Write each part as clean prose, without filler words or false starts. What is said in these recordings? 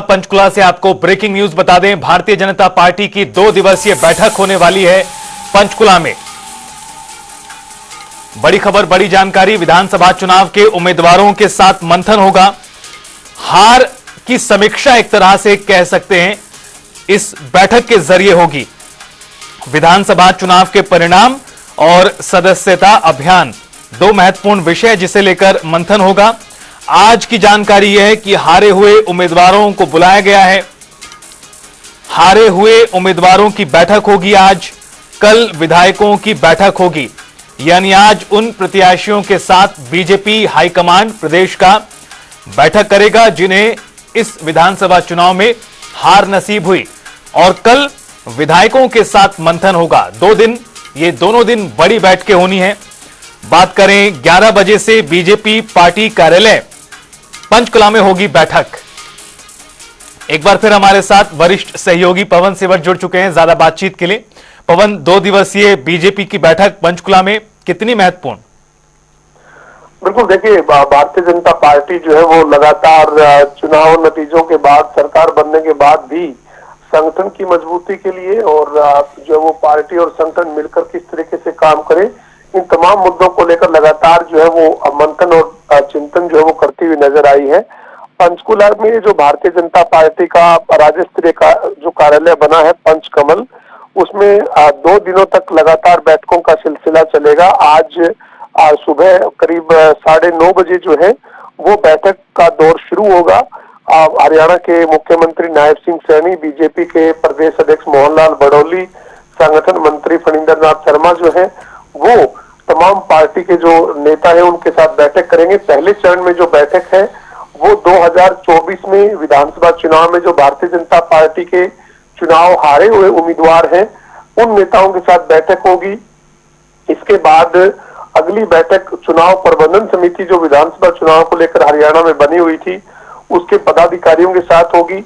पंचकुला से आपको breaking news बता दें, भारतीय जनता पार्टी की 2 दिवसीय बैठक होने वाली है पंचकुला में। बड़ी खबर, बड़ी जानकारी, विधानसभा चुनाव के उम्मीदवारों के साथ मंथन होगा। हार की समीक्षा एक तरह से कह सकते हैं इस बैठक के जरिए होगी। विधानसभा चुनाव के परिणाम और सदस्यता अभियान, 2 महत्वपूर्ण विषय जिसे लेकर मंथन होगा। आज की जानकारी यह है कि हारे हुए उम्मीदवारों को बुलाया गया है। हारे हुए उम्मीदवारों की बैठक होगी आज। कल विधायकों की बैठक होगी, यानी आज उन प्रत्याशियों के साथ बीजेपी हाईकमांड प्रदेश का बैठक करेगा जिन्हें इस विधानसभा चुनाव में हार नसीब हुई, और कल विधायकों के साथ मंथन होगा। 2 दिन, ये दोनों दिन बड़ी बैठकें होनी है। बात करें 11 बजे से बीजेपी पार्टी कार्यालय पंचकुला में होगी बैठक। एक बार फिर हमारे साथ वरिष्ठ सहयोगी पवन सेवर जुड़ चुके हैं ज्यादा बातचीत के लिए। पवन, 2 दिवसीय बीजेपी की बैठक पंचकुला में कितनी महत्वपूर्ण? बिल्कुल, देखिए, भारतीय जनता पार्टी जो है वो लगातार चुनाव नतीजों के बाद, सरकार बनने के बाद भी संगठन की मजबूती के लिए और जो वो पार्टी और संगठन मिलकर किस तरीके से काम करे, इन तमाम मुद्दों को लेकर लगातार जो है वो मंथन और चिंतन जो है वो करती हुई नजर आई है। पंचकुला में जो भारतीय जनता पार्टी का राज्य स्तरीय का जो कार्यालय बना है पंचकमल, उसमें 2 दिनों तक लगातार बैठकों का सिलसिला चलेगा। आज सुबह करीब 9:30 बजे जो है वो बैठक का दौर शुरू होगा। हरियाणा के मुख्यमंत्री नायब सिंह सैनी, बीजेपी के प्रदेश अध्यक्ष मोहनलाल बड़ौली, संगठन मंत्री फणींद्र नाथ शर्मा जो है वो तमाम पार्टी के जो नेता है उनके साथ बैठक करेंगे। पहले चरण में जो बैठक है वो 2024 में विधानसभा चुनाव में जो भारतीय जनता पार्टी के चुनाव हारे हुए उम्मीदवार हैं उन नेताओं के साथ बैठक होगी। इसके बाद अगली बैठक चुनाव प्रबंधन समिति जो विधानसभा चुनाव को लेकर हरियाणा में बनी हुई थी उसके पदाधिकारियों के साथ होगी।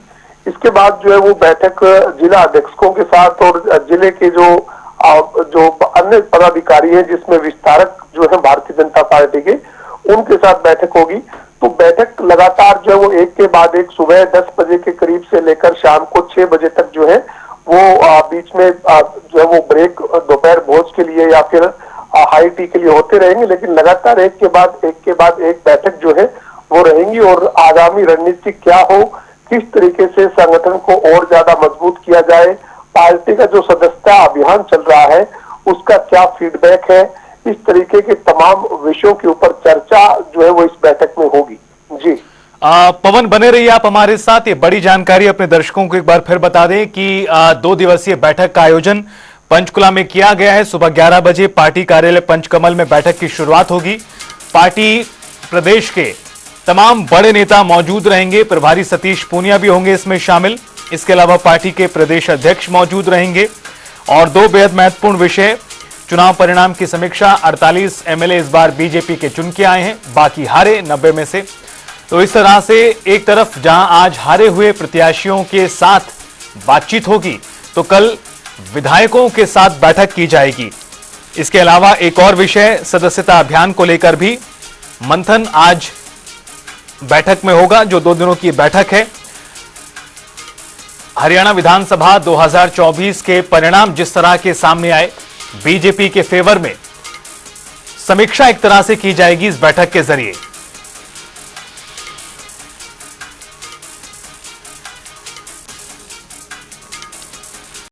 इसके बाद जो है वो बैठक जिला अध्यक्षों के साथ और जिले के जो अन्य पदाधिकारी हैं जिसमें विस्तारक जो है भारतीय जनता पार्टी के, उनके साथ बैठक होगी। तो बैठक लगातार जो है वो एक के बाद एक सुबह 10 बजे के करीब से लेकर शाम को 6 बजे तक जो है वो बीच में जो है वो ब्रेक दोपहर भोज के लिए या फिर हाई टी के लिए होते रहेंगे, लेकिन लगातार एक के बाद एक बैठक जो है वो रहेंगी। और आगामी रणनीति क्या हो, किस तरीके से संगठन को और ज्यादा मजबूत किया जाए, पार्टी का जो सदस्यता अभियान चल रहा है उसका क्या फीडबैक है, इस तरीके के तमाम विषयों के ऊपर चर्चा जो है वो इस बैठक में होगी। जी पवन, बने रहिए आप हमारे साथ। ये बड़ी जानकारी अपने दर्शकों को एक बार फिर बता दें कि 2 दिवसीय बैठक का आयोजन पंचकुला में किया गया है। सुबह 11 बजे पार्टी कार्यालय पंचकमल में बैठक की शुरुआत होगी। पार्टी प्रदेश के तमाम बड़े नेता मौजूद रहेंगे। प्रभारी सतीश पूनिया भी होंगे इसमें शामिल। इसके अलावा पार्टी के प्रदेश अध्यक्ष मौजूद रहेंगे। और 2 बेहद महत्वपूर्ण विषय, चुनाव परिणाम की समीक्षा। 48 एमएलए इस बार बीजेपी के चुन के आए हैं, बाकी हारे 90 में से। तो इस तरह से एक तरफ जहां आज हारे हुए प्रत्याशियों के साथ बातचीत होगी, तो कल विधायकों के साथ बैठक की जाएगी। इसके अलावा एक और विषय, सदस्यता अभियान को लेकर भी मंथन आज बैठक में होगा, जो 2 दिनों की बैठक है। हरियाणा विधानसभा 2024 के परिणाम जिस तरह के सामने आए बीजेपी के फेवर में, समीक्षा एक तरह से की जाएगी इस बैठक के जरिए।